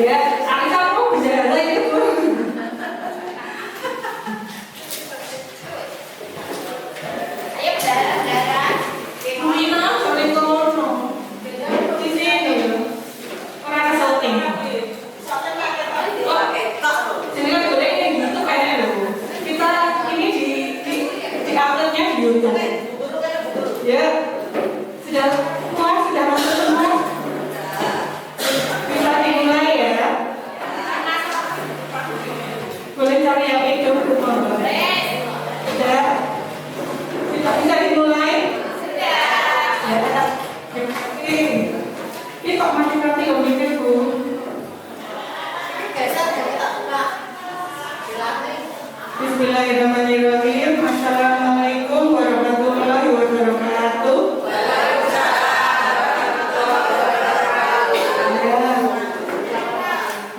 Ya, Alisa kok berjalan itu Bu. Ayo berdarah. Mina, boleh kono. Di sini orang kesoting. Jadi kan boleh ini gitu kayaknya loh. Kita ini di uploadnya di YouTube. Ya, sudah puas, sudah masuk semua. Bisa dimulai ya. Boleh cari yang itu sudah. Bisa dimulai. Ya, ini kok masih nanti ngomongin Bu? Bismillahirrahmanirrahim. Assalamualaikum warahmatullahi wabarakatuh.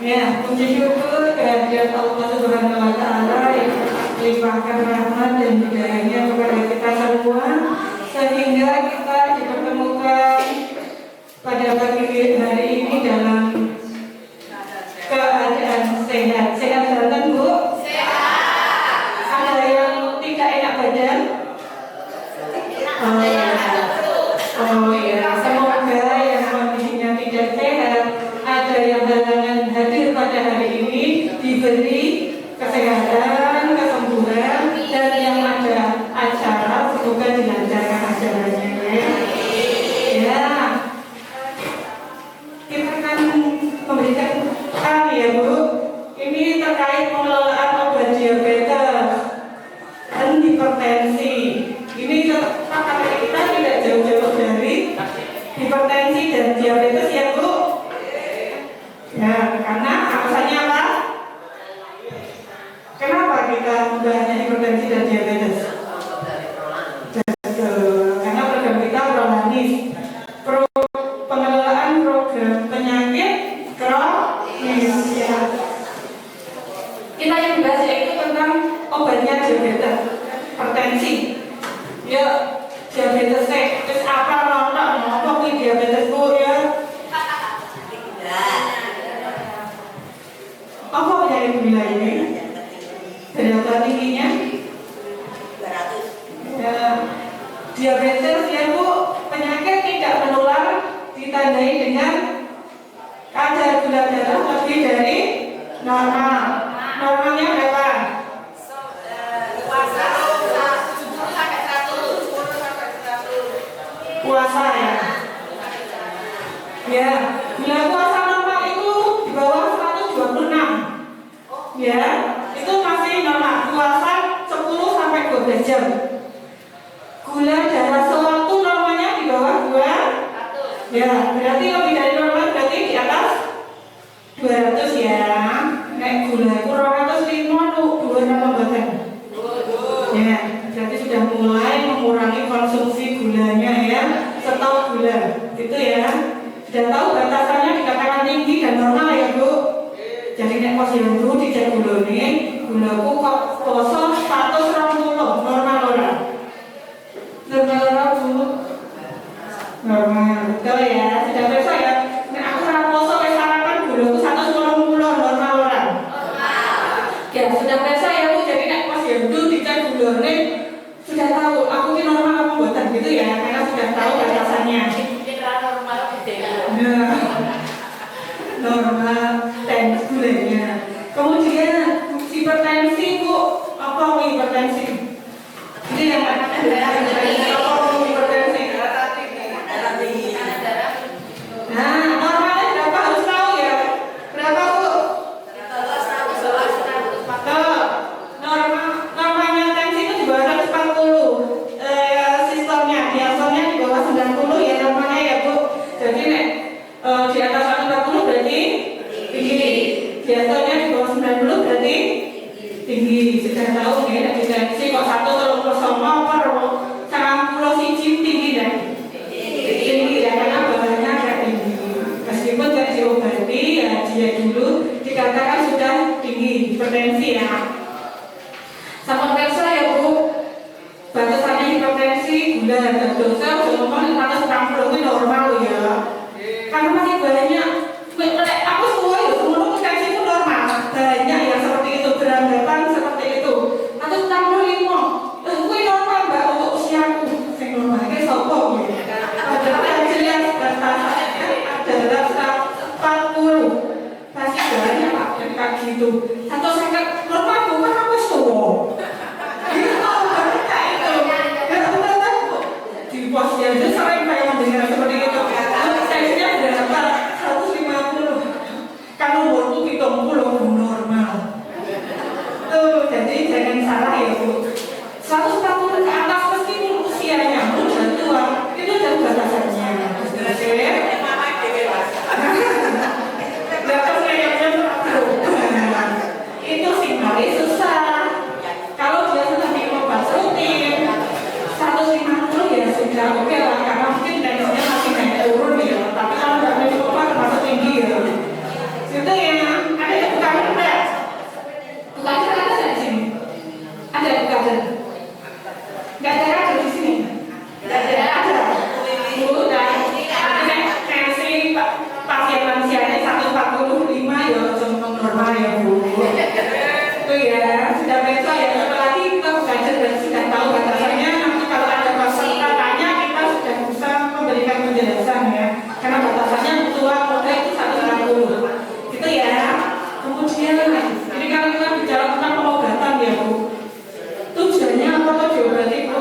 Ya, puji syukur kehadirat Allah Subhanahu wa Ta'ala yang limpahkan rahmat dan hidayahnya kepada kita semua sehingga kita dipertemukan pada pagi hari ini dalam keadaan sehat. Sehat banget Bu? Ada yang tidak enak badan? Oh ya, semoga yang kondisinya tidak sehat, ada yang halangan hadir pada hari ini diberi kesehatan, kesembuhan, dan yang ada acara semoga dilancarkan acaranya ya. Kita akan memberikan ya Bu, ini terkait pengelolaan obat diabetes dan hipertensi. Ini kata kita tidak jauh-jauh dari hipertensi dan diabetes ya Bu. Ya, karena alasannya apa? Kenapa kita membahasnya hipertensi dan diabetes? Karena program kita Prolanis, pengelolaan program penyakit kronis ya. Kita yang bahas yaitu tentang obatnya diabetes, hipertensi. Ya, diabetes terus apa nonton diabetes Bu ya? Apa penyakit gula ini? Berapa tingginya? 200. Ya, diabetes ya Bu, penyakit tidak menular ditandai dengan kadar gula darah lebih dari normal. Normalnya berapa? Puasa ya. Ya, gula puasa normal itu di bawah 126. Ya, itu masih normal. Puasa 10 sampai 12 jam. Gula darah sewaktu normalnya di bawah 2. Ya, berarti lebih dari normal, berarti di atas 200 ya. Naik gula itu 205 tuh, 2 badan. Ya, berarti sudah mulai mengurangi konsumsi gulanya ya. Stop gula, gitu ya. Sudah tahu batasannya dikatakan tinggi dan normal ya Bu. Jadi nek pos yang dulu dicek gula nih, gulaku kok poso 120, normal ora? Normal ora Bu? Normal, betul ya. Sudah biasa ya. Nek aku ora poso wis sarapan gulaku 120, normal ora? Ya sudah biasa ya Bu. Jadi nek pos yang dulu dicek gula nih, sudah tahu aku ini normal apa buatan gitu ya, karena sudah tahu batasannya. Nah, normal dan gulanya. Kemudian hipertensi Bu, apa hipertensi? Ini yang ada apa hipertensi? Nah, normalnya berapa harus tahu ya? Berapa Bu? Normalnya tensi itu di bawah 140. Sistemnya, diastolnya di bawah 90 ya normalnya ya Bu. Jadi nek di atas 140 berarti pos ya, jadi sering saya mendengar seperti itu. Tensinya berapa? 150. Kalau umurku 70 normal. Tuh, jadi jangan salah ya Bu. 140 ke atas meskipun usianya udah tua, itu udah batasannya. Oke? Itu sih paling susah. Kalau dia sudah minum obat rutin 150 ya sudah oke lah, karena mungkin tensinya masih naik turun ya. Tapi kalau nggak minum obat termasuk tinggi ya. Itu ya, ada yang bukan ada. Bukan ada di sini. Ada bukan? Nggak ada di sini. Nggak ada. Bu dan tensi pasien lansianya 145 ya, cuma normal ya Bu. Itu ya, sudah besok ya, apalagi kita belajar dan sudah tahu batasannya. Nanti kalau ada peserta tanya, kita sudah bisa memberikan penjelasan ya. Karena batasannya tua muda itu 150. Itu ya. Kemudian, ini kalau kita bicara tentang pengobatan ya Bu. Tujuannya apa tuh diobati Bu?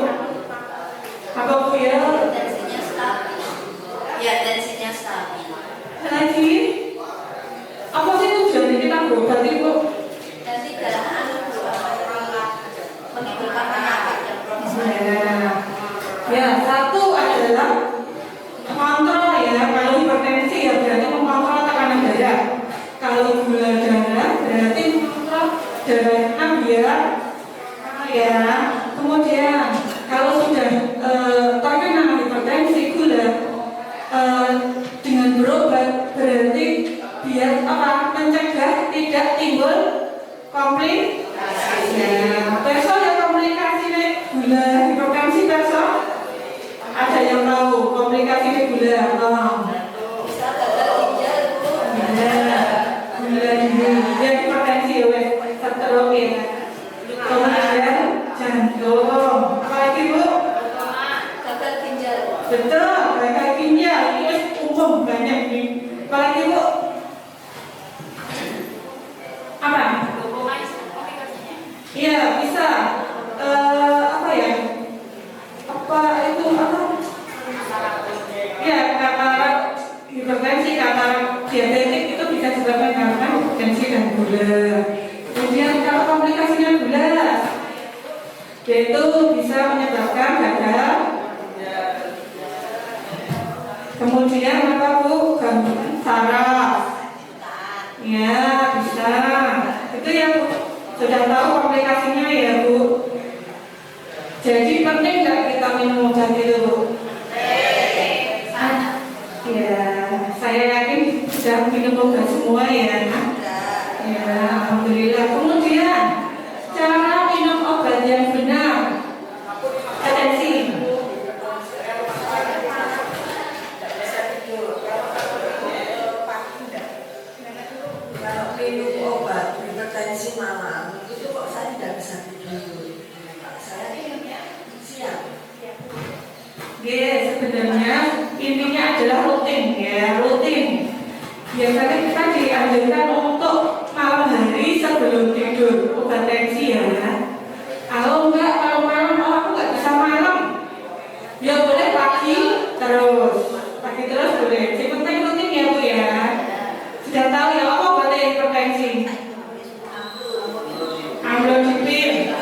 Apa Bu ya? Tensinya stabil. Ya, tensinya stabil. Lagi, apa sih tujuannya kita berobati Bu? Tensi darah menimbulkan penyakit yang kronis. Ya, satu adalah kontrol ya. Kalau hipertensi ya berarti mengontrol tekanan darah. Kalau gula darah berarti mengontrol darahnya biar ya. Kemudian kalau sudah terkena hipertensi gula dengan berobat berarti biar apa? Mencegah tidak timbul komplikasi. Ya, besok ya komplikasi nih gula hipertensi besok. Ada yang tahu komplikasi gula apa? Bisa gagal ginjal Bu. Gula ya hipertensi ya wes stroke ya. Kemudian jantung. Apa lagi Bu? Gagal ginjal. Betul, gagal ginjal ini umum banyak nih. Apa lagi Bu? Apa? Iya bisa. Apa ya? Apa itu apa? Ya katarak hipertensi, katarak diabetik itu bisa disebabkan karena hipertensi dan gula. Kemudian kalau komplikasinya gula, yaitu bisa menyebabkan gagal. Kemudian apa Bu? Gangguan saraf. Ya bisa. Itu yang sudah tahu komplikasinya ya Bu. Jadi penting nggak kita minum obat itu Bu? Ya, saya yakin sudah minum obat semua ya. Ya, alhamdulillah. Kemudian cara minum obat yang benar. Atensi. Kalau minum obat hipertensi malam itu kok saya tidak bisa tidur. Saya siap. Ya, sebenarnya intinya adalah rutin ya, rutin. Biasanya kita dianjurkan untuk malam hari sebelum tidur obat tensi ya. Kalau enggak, kalau malam aku nggak bisa malam, ya boleh pagi terus boleh. Yang penting rutin ya Bu ya. Sudah tahu ya apa obat hipertensi? Amlodipin,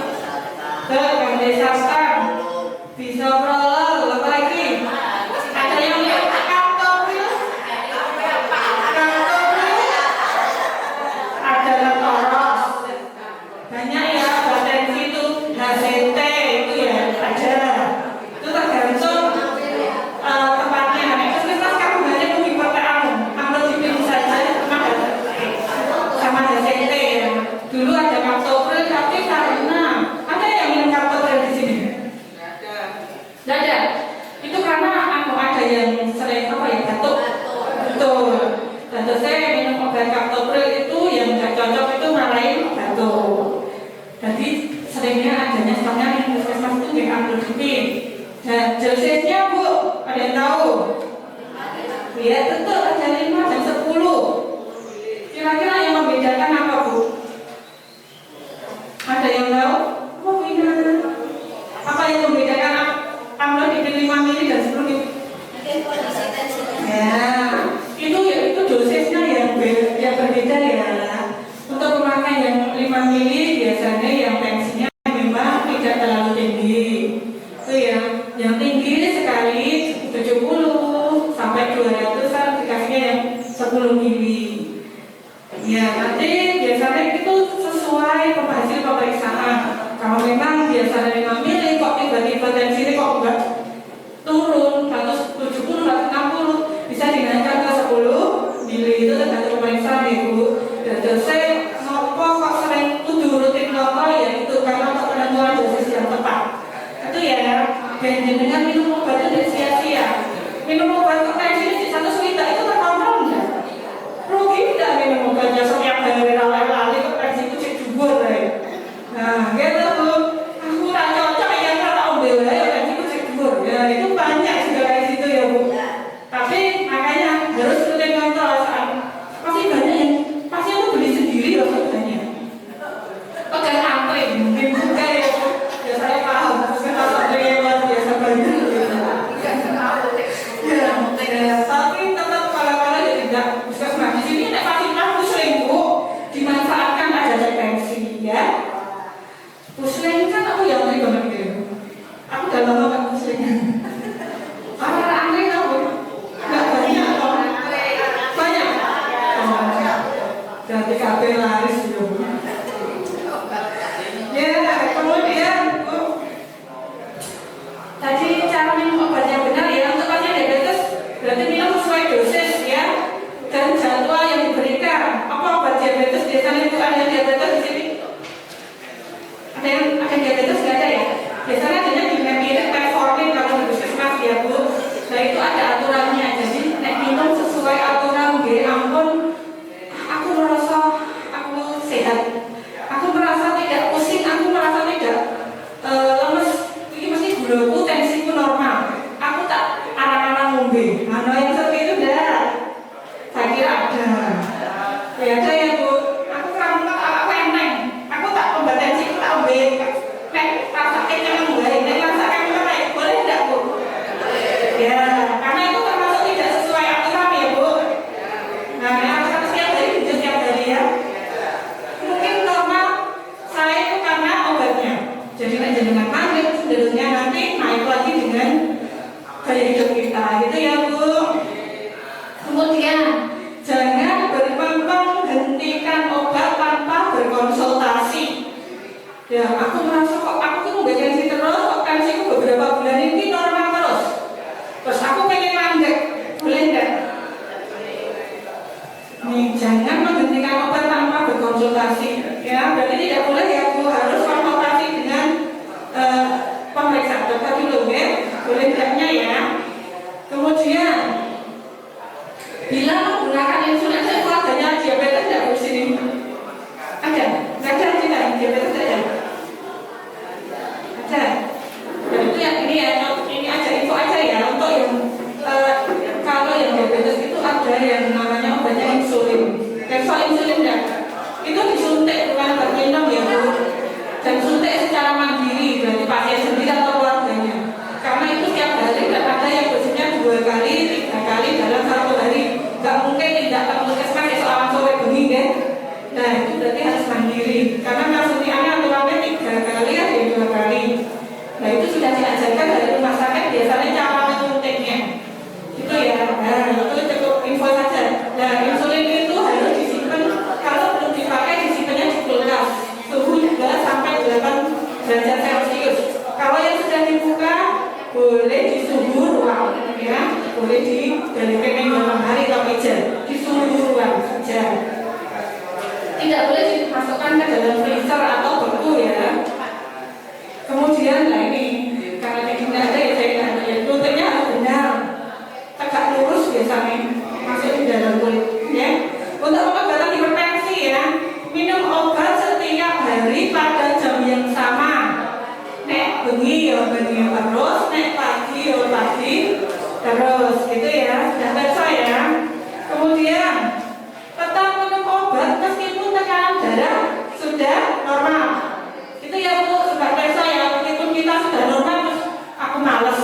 Gamdesatan, bisoprolol, apa lagi? Ada yang kaptopril, ada Letoros, banyak ya obat tensi itu, HCT itu ya ada. Itu tergantung tempatnya. Puskesmas kamu banyak hipertensi, amlodipin saja sama HCT ya. Dulu ada kaptopril tapi karena ada yang minum kaptopril di sini. Tidak ada. Itu karena ada yang sering apa ya batuk. Betul. Dan saya minum obat kaptopril itu yang tidak cocok itu malahin batuk. Jadi seringnya adanya stoknya di puskesmas itu di amlodipin. Dan dosisnya Bu, ada yang tahu? Ya betul, ada 5 dan 10. Kira-kira yang membedakan apa Bu? Ada yang tahu? Oh, ini apa yang membedakan amlodipin 5 mili dan 10 10 mili. Ya, nanti biasanya itu sesuai hasil pemeriksaan. Kalau memang biasanya 5 mili, kok tiba-tiba tensinya kok enggak turun 170, 160, bisa dinaikkan ke 10 mili. Itu tergantung pemeriksaan Ibu. Dan saya ngopo kok sering kudu rutin ngopo ya itu karena untuk penentuan dosis yang tepat. Itu ya, dengan minum obat itu tidak sia-sia. Minum obat kok tensinya di 100 itu terkontrol enggak? Rugi tidak minum obatnya setiap hari lali-lali kok tensiku cek jubur ya. Nah, gitu Bu. Aku tak cocok ya kata ombe wae tensiku cek jubur. Ya, itu banyak juga di situ ya Bu. Tapi makanya harus rutin kontrol saat pasti banyak yang pasti aku beli sendiri loh sebenarnya. Pegang antri mungkin juga ya. Ya saya paham. Karena antri yang luar biasa banyak. Ya, tapi tetap kalau ya tidak puskesmas di sini ada fasilitas pusling Bu, dimanfaatkan ada deteksi ya. Pusling kan aku yang ngeri banget gitu. Aku udah lama gak pusling. Apa aneh aku? Gak banyak atau banyak? Berarti KB laris gitu. Ya, kemudian Bu, tadi cara minum obat yang benar ya untuk pasien diabetes berarti minum sesuai dosis ya dan jadwal yang diberikan. Apa obat diabetes biasanya itu ada diabetes di sini? Ada diabetes nggak ada ya? Biasanya adanya di mirip metformin kalau di puskesmas ya Bu. Nah itu ada aturannya. Jadi nek minum sesuai aturan nggih ampun. Aku merasa aku sehat. Aku merasa tidak pusing. Aku merasa tidak lemes. Ini mesti gulaku tensiku normal. Aku tak arang-arang ngombe. Mana yang seperti itu dah? Saya kira ada. Ya ada ya Bu. Aku kurang aku enteng. Aku tak obat tensiku tak ombe. Nek rasanya yang baik. Nek rasakan yang baik boleh tidak Bu? Ya, karena itu termasuk tidak sesuai aturan ya Bu. Nah, yang harus setiap hari tujuh setiap hari ya. Mungkin normal saya itu karena obatnya. Jadi dengan mandek cenderungnya nanti naik lagi dengan gaya hidup kita, gitu ya Bu. Kemudian jangan berhentikan obat tanpa berkonsultasi. Ya, aku merasa kok aku tuh nggak tensi terus, kok tensiku beberapa bulan ini normal terus. Terus aku pengen mandek, boleh enggak? Nih, jangan menghentikan obat tanpa berkonsultasi. Ya, berarti tidak boleh ya Bu, harus konsultasi dengan pemeriksaan dokter dulu ya. Boleh enggaknya ya. Kemudian bila menggunakan insulin, saya keluarganya diabetes tidak di sini? Ada? Nggak ada tidak? Diabetes ada? Ada. Dan itu yang ini ya, ini aja info aja ya untuk yang kalau yang diabetes itu ada yang namanya obatnya insulin. Kalau insulin enggak? Itu disuntik bukan obat minum ya Bu. Dan suntik secara mandiri, berarti pasien sendiri atau keluarganya. Karena itu tiap hari dan ada yang dosisnya 2 kali, 3 kali dalam 1 hari. Nggak mungkin tidak terpuskesmas ya soal sore bengi kan? Nah itu berarti harus mandiri. Karena suntikannya aturannya 3 kali ya 2 kali. Nah itu sudah diajarkan dari rumah sakit biasanya cara suntiknya. Itu ya. Nah itu cukup info saja. Nah insulin itu harus disimpan kalau belum dipakai disimpannya di kulkas. Suhu 2 sampai 8 derajat Celcius. Kalau yang sudah dibuka boleh di suhu ruang ya, boleh dari pengen dalam hari atau meja di suhu ruang saja. Tidak boleh dimasukkan ke dalam freezer atau beku ya. Kemudian lah ini karena tidak ada ya saya nggak ya, suntiknya harus benar, tegak lurus biasanya masuk di dalam kulit ya. Untuk pengobatan hipertensi ya, minum obat setiap hari pada jam yang sama. Nek bengi ya bengi terus, nek pagi ya pagi terus, gitu ya. Sudah biasa ya. Kemudian tetap minum obat meskipun tekanan darah sudah normal. Itu ya Bu, sudah biasa ya. Meskipun kita sudah normal terus aku males,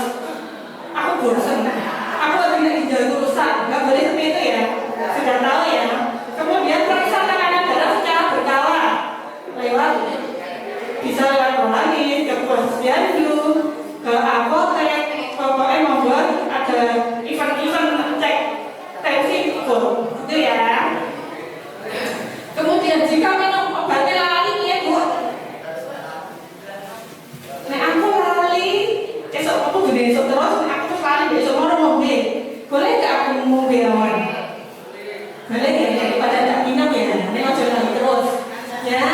aku bosan, aku tidak dijaga urusan, nggak boleh seperti itu ya. Sudah tahu ya. Kemudian periksa tekanan darah secara berkala lewat bisa lewat lagi ke posyandu, ke apotek, pokoknya membuat ada event-event cek tensi ukur, itu Biawan. Boleh ya, daripada tidak minum ya, ini ojo lagi terus. Ya,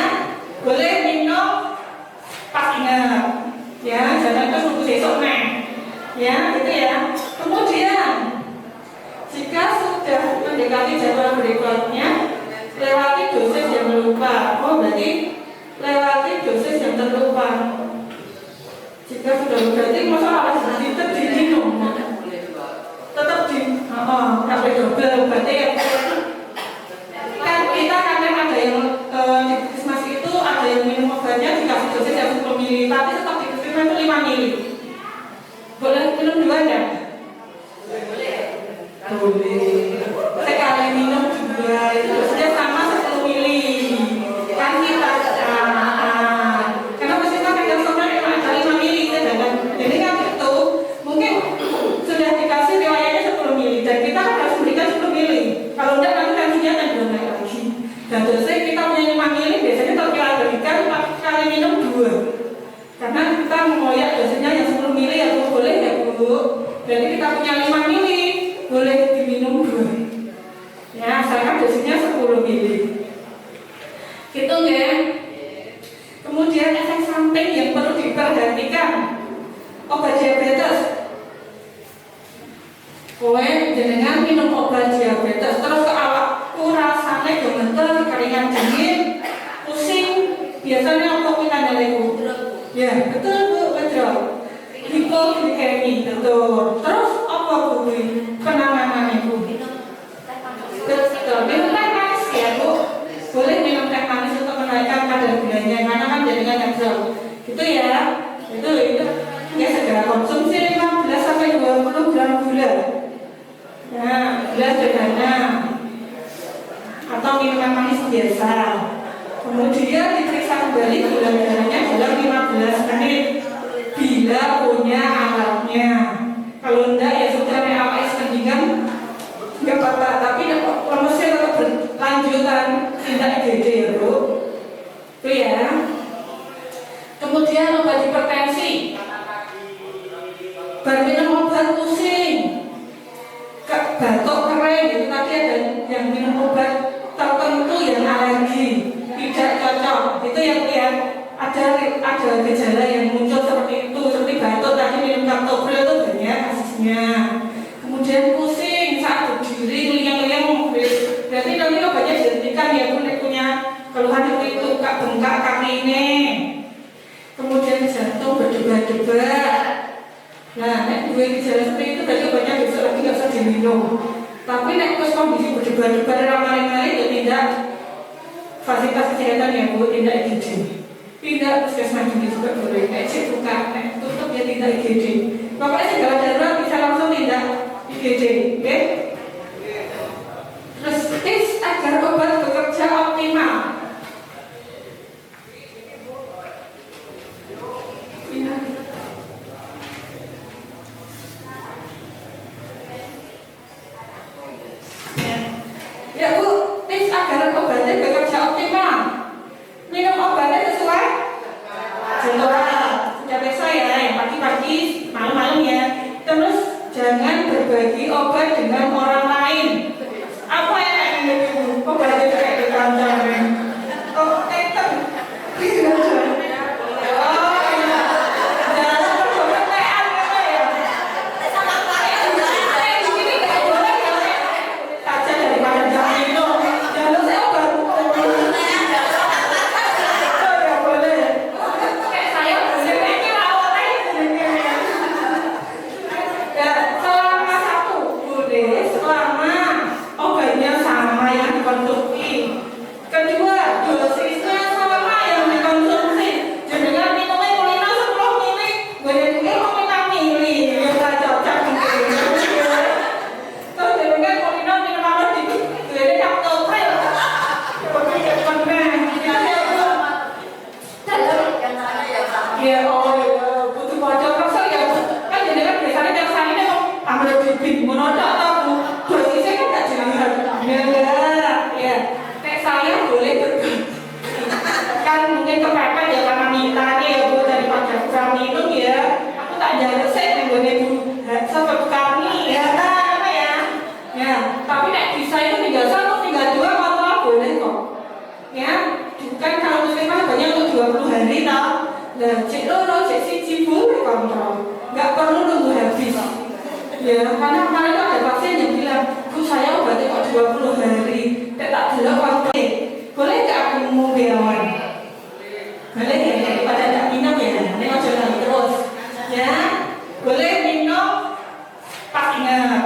boleh minum pas ingat. Ya, jangan terus nunggu besok nih. Ya, gitu ya. Kemudian, jika sudah mendekati jadwal berikutnya, lewati dosis yang melupa. Oh, berarti lewati dosis yang terlupa. Jika sudah berarti masalah tetap diminum. Tetap di, sampai double. Berarti ya, kan kita kadang ada yang di puskesmas itu ada yang minum obatnya dikasih dosis yang 10 mili, tapi tetap dikasih itu 5 mili. Boleh minum 2 enggak? Boleh. Sekali minum 2 itu dosisnya sama 10 mili. Kan kita karena mesin kan yang sebenarnya cuma ada 5 mili sedangkan jadi kan itu mungkin sudah dikasih riwayatnya 10 mili dan kita kan harus berikan 10 mili. Kalau enggak nanti tensinya akan naik lagi. Dan dosis kita punya 5 mili biasanya kalau kita berikan kali minum 2. Karena kita mengoyak dosisnya yang 10 mili ya Bu, boleh ya Bu. Jadi kita punya 5 mili boleh diminum 2. Ya, asalkan dosisnya 10 mili. Gitu ya. Kemudian efek samping yang perlu diperhatikan. Obat diabetes. Kowe jenengan minum obat diabetes terus ke awakku rasanya gemeter, keringan dingin, pusing. Biasanya apa tandanya Bu? Ya, betul Bu, betul. Hipoglikemi, betul. Terus apa Bu? Penanganannya Bu? Betul, minum teh manis ya Bu. Boleh minum teh manis untuk menaikkan kadar gulanya, karena kan jadinya ngejel. Gitu ya. Itu ya segera konsumsi 15 sampai 20 gram gula. Nah, gula sederhana atau minuman manis biasa. Kemudian diperiksa kembali gula darahnya dalam 15 menit bila punya alatnya. Kalau enggak ya sudah AWS mendingan enggak apa-apa, tapi lemesnya tetap berlanjutan tindak IgD ya Bu. Itu ya. Kemudian obat hipertensi. Minum obat pusing, batuk kering gitu, tadi ada yang minum obat tertentu yang alergi tidak cocok. Itu yang ada gejala yang muncul seperti itu, seperti batuk tadi minum captopril itu banyak kasusnya. Kemudian pusing saat berdiri, liang-liang, berarti nanti obatnya dihentikan ya Bu, punya keluhan seperti itu, bengkak kaki ini. Kemudian jantung berdebar-debar. Nah, nek gue gejala seperti itu berarti obatnya besok lagi nggak usah diminum. Tapi nek terus kondisi berdebar-debar ramai-ramai itu tidak fasilitas kesehatan ya Bu, tidak IgD. Tidak puskesmas juga boleh. Nek cek buka, nek tutup ya tidak IgD. Pokoknya segala darurat bisa langsung tidak IgD, oke? Terus tips agar obat bekerja optimal. Ya Bu, tips agar obatnya bekerja optimal. Minum obatnya sesuai jadwal. Sudah biasa ya, yang pagi-pagi, malam-malam ya. Terus jangan berbagi obat dengan orang lain. Apa yang Bu? Obatnya kayak di kantor. Oh, tetap. Kedua, dosisnya sama yang dikonsumsi. Jangan minumnya kulino 10 mili, gue mau minum mili, yang gak cocok mungkin. Terus jangan kulino minum apa dikit, gue captopril. Ya, butuh bocor kesel ya. Kan jadi kan biasanya yang sana ini ambil bibit monodok atau dosisnya kan gak dilihat. Ya. Saya boleh berbagi kan mungkin kepepet ya karena mintanya ya Bu daripada kurang minum ya aku tak jalan saya dengan ibu sampai kami ya apa ya hari tau. Nah, cek loro, cek siji boleh kontrol, nggak perlu nunggu habis. Ya, karena kemarin ada pasien yang bilang, Bu saya obatnya kok 20 hari, tak delok kontrol. Boleh nggak aku mau biawan? Boleh ya, daripada tak minum ya, ini mau jalan terus. Ya, boleh minum pas ingat.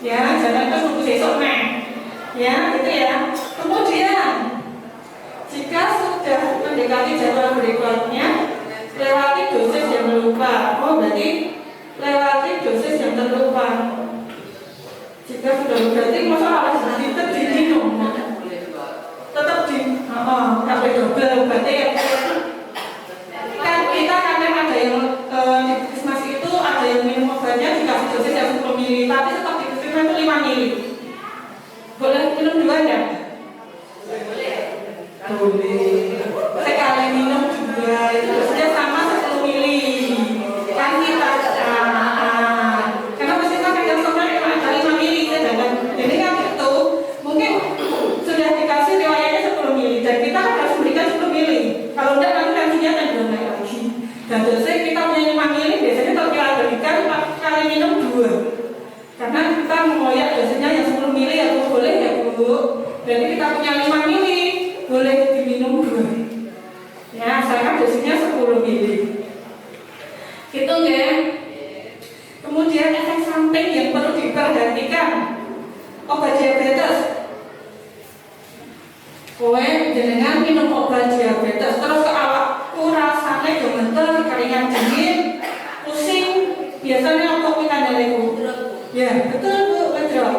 Ya, jangan terus nunggu besok nih. Ya, gitu ya. Kemudian jika sudah mendekati jadwal berikutnya, lewati dosis yang lupa. Oh, berarti lewati dosis yang terlupa. Jika sudah berarti masa harus tetap diminum. Tetap di, sampai double. Berarti ya, kan kita kadang ada yang di puskesmas itu ada yang minum obatnya dikasih dosis yang 10 ml, tapi tetap dikasih itu 5 ml. Boleh minum 2 enggak? Boleh. Sekali minum 2 itu dosisnya sama 10 mili. Kan kita karena mesin kan yang sebenarnya cuma ada 5 mili sedangkan jadi kan itu mungkin sudah dikasih riwayatnya 10 mili dan kita kan harus berikan 10 mili. Kalau enggak nanti tensinya akan naik lagi. Dan dosis kita punya 5 mili biasanya kalau kita berikan kali minum 2. Karena kita mengoyak dosisnya yang 10 mili ya Bu, boleh ya Bu. Jadi kita punya 5 mili boleh diminum 2. Ya, saya dosisnya 10 mili. Gitu ya. Kemudian efek samping yang perlu diperhatikan. Obat diabetes. Kowe jenengan minum obat diabetes terus ke awakku rasanya gemeter, keringat dingin, pusing. Biasanya apa tandanya Bu? Ya, betul Bu, betul.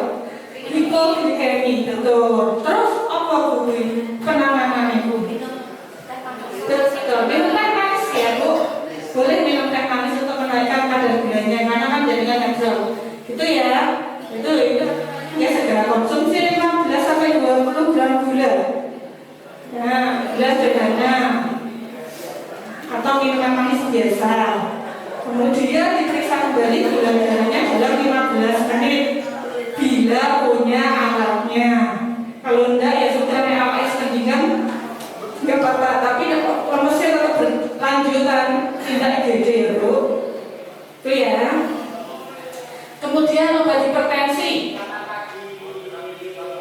Hipoglikemi, betul. Terus apa Bu? Penanganannya Bu? Betul, minum teh manis ya Bu. Boleh minum teh manis untuk menaikkan kadar gulanya karena kan jadinya natural. Gitu ya. Itu ya segera konsumsi 15 sampai 20 gram gula. Ya, gula sederhana atau minuman manis biasa. Kemudian diperiksa kembali gula darahnya dalam 15 menit bila punya alatnya. Kalau enggak ya sudah awal setengah nggak apa-apa, tapi lemesnya tetap berlanjutan tidak IgD ya Bu. Itu ya. Kemudian obat hipertensi.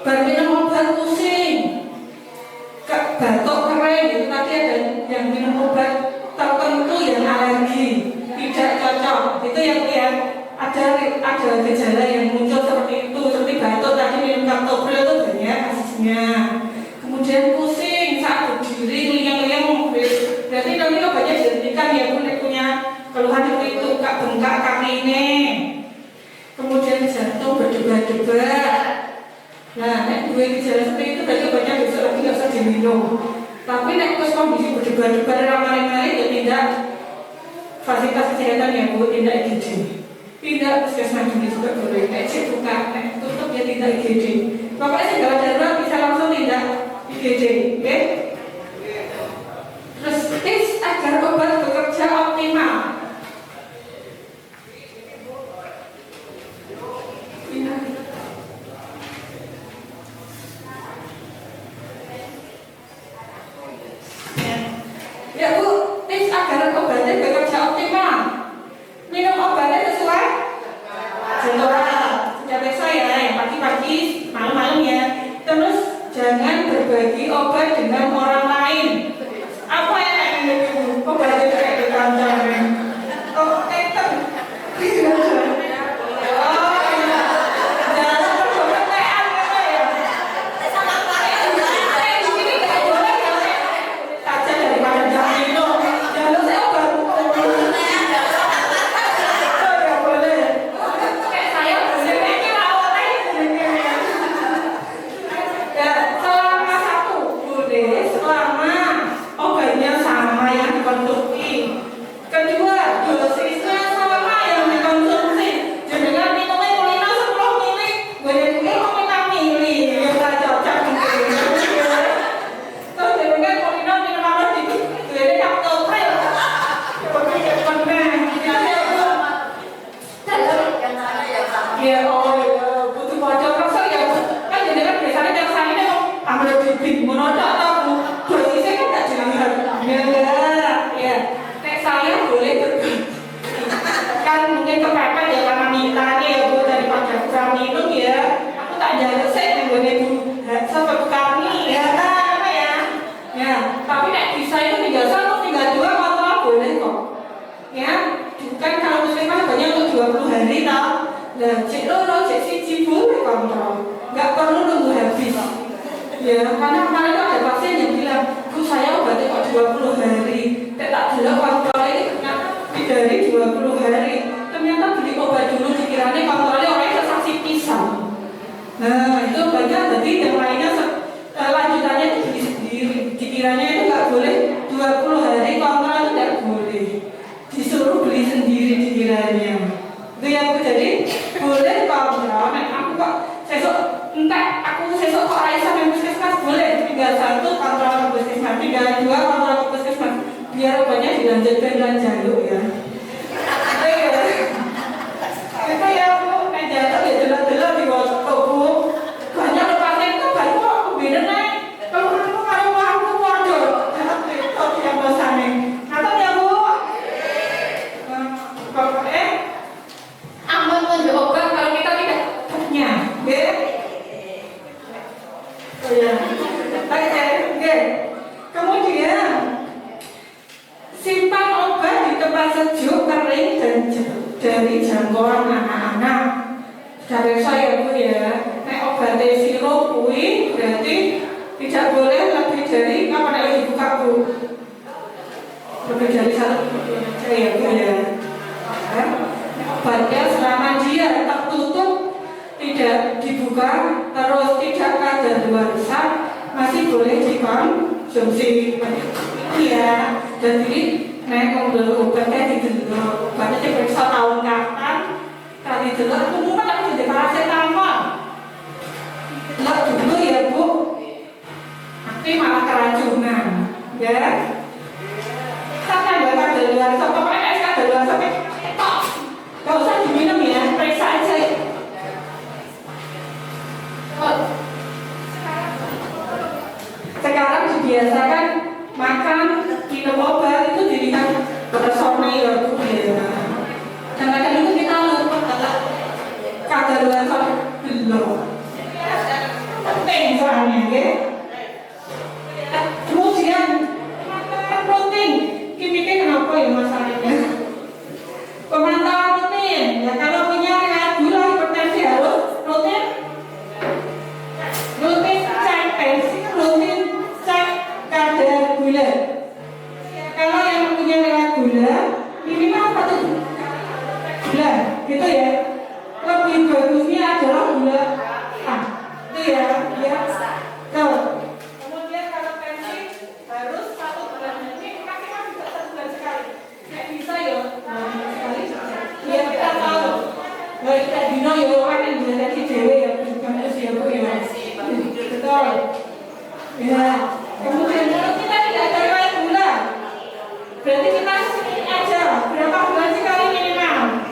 Berminum obat pusing, batuk kering itu tadi ada yang minum obat tertentu yang alergi tidak cocok. Itu yang ada gejala yang muncul seperti itu, seperti batuk tadi minum captopril itu banyak kasusnya. Kemudian pusing saat berdiri, liang-liang, berarti nanti obatnya dihentikan ya Bu, punya keluhan seperti itu, bengkak kaki ini. Kemudian jantung berdebar-debar. Nah, dua gejala seperti itu berarti obatnya besok lagi nggak usah diminum. Tapi terus kondisi berdebar-debar ramai-ramai ya tidak fasilitas kesehatan ya Bu, tidak IgD. Tidak puskesmas juga boleh. Cek buka, tutup ya tidak IgD. Pokoknya segala darurat bisa langsung tidak IgD, oke? Terus tips agar obat bekerja optimal. Ya Bu, tips agar obatnya bekerja optimal. Minum obatnya sesuai jadwal. Sudah biasa ya, yang pagi-pagi, malam-malam ya. Terus jangan berbagi obat dengan orang lain. Apa yang Bu? Obatnya kayak di kantor. Oh, tetap. Monodak tahu, dosisnya kan tak jelas. Ya. 20 hari tau. Nah, cek loro, cek siji boleh kontrol, nggak perlu nunggu habis. Ya, karena kemarin ada pasien yang bilang, Bu saya obatnya kok 20 hari, tak jelas kontrolnya ini ternyata dari 20 hari. Ternyata beli obat dulu dikiranya kontrolnya orang saksi pisang. Nah, itu banyak, jadi yang lainnya lanjutannya itu beli sendiri. Dikiranya itu nggak boleh 20 hari kontrol itu nggak boleh. Disuruh beli sendiri dikiranya. Itu yang jadi boleh kontrol. Nah, aku kok sesok entah aku sesok kok Raisa yang puskesmas boleh tinggal 1 kontrol ke puskesmas, tinggal 2 kontrol ke puskesmas. Biar obatnya dilanjutkan dengan jalur ya. Itu ya aku naik jatuh ya jelas-jelas di waktu Bu. Banyak pasien itu baru kok beda naik. Kalau kamu kalau aku waduh, itu yang dosanya. Atau ya Bu? Aman mencoba kalau kita tidak punya, ya. Oh ya, oke. Kemudian simpan obat di tempat sejuk, kering dan dari jangkauan anak-anak. Dari saya Bu ya, nek obatnya sirup kuwi berarti tidak boleh lebih dari kapan lagi dibuka Bu? Lebih dari 1 bulan aja ya Bu ya. Obatnya selama dia tertutup tidak dibuka terus tidak kadaluarsa masih boleh dikonsumsi ya. Jadi nek ngomong obatnya didelok obatnya diperiksa tahun kapan kali delok umumnya tapi di paracetamol delok dulu ya Bu nanti malah keracunan ya karena nggak kadaluarsa pokoknya kadaluarsa gak usah diminum ya, periksa aja. Sekarang dibiasakan makan, minum obat itu dilihat berdasarkan ya Bu ya. Dan kadang itu kita lupa kadaluarsa belum. Penting soalnya ya. Kemudian makan protein, kimiknya kenapa ya masalahnya? Pemantauan rutin, ya kalau punya riwayat gula hipertensi harus rutin cek tensi, rutin cek kadar gula. Kalau yang punya riwayat gula minimal 1 gula, gitu ya. Lebih bagusnya adalah gula A, itu ya. Tuh. Kemudian kalau tensi harus 1 bulan, ini maksimal juga 1 bulan sekali. Nggak bisa ya. Ya kita tahu, kita dino ya orang yang deteksi dewe ya bukan usia Bu ya, betul. Ya, kemudian kalau kita tidak ada riwayat gula, berarti kita screening aja berapa bulan sekali minimal.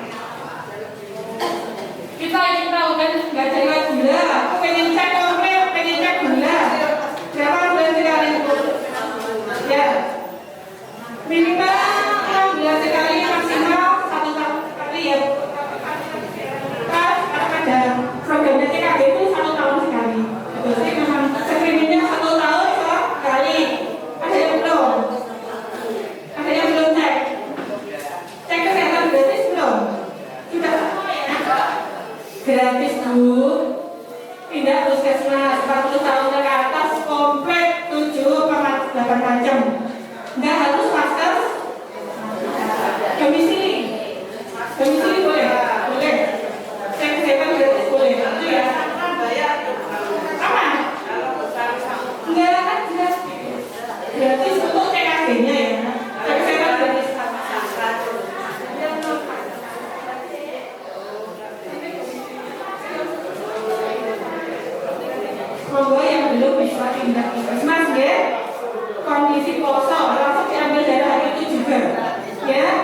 Kita ingin tahu kan nggak ada riwayat gula, aku pengen cek komplit, pengen cek gula, berapa bulan sekali ya, minimal 6 bulan sekali maksimal 1 tahun sekali ya. Ada programnya TKB itu 1 tahun sekali. Jadi memang screeningnya 1 tahun sekali. Ada yang belum? Ada yang belum cek? Cek kesehatan gratis belum? Sudah semua ya? Gratis Bu. Tidak puskesmas 40 tahun ke atas komplit 7,8 jam. Nggak harus masker. Domisili boleh? Boleh. Cek kesehatan gratis boleh? Itu ya? Apa? Enggak kan jelas gratis untuk TKG-nya ya. Cek kesehatan gratis. Monggo yang belum bisa tindak puskesmas ya. Kondisi poso langsung diambil darah itu juga ya.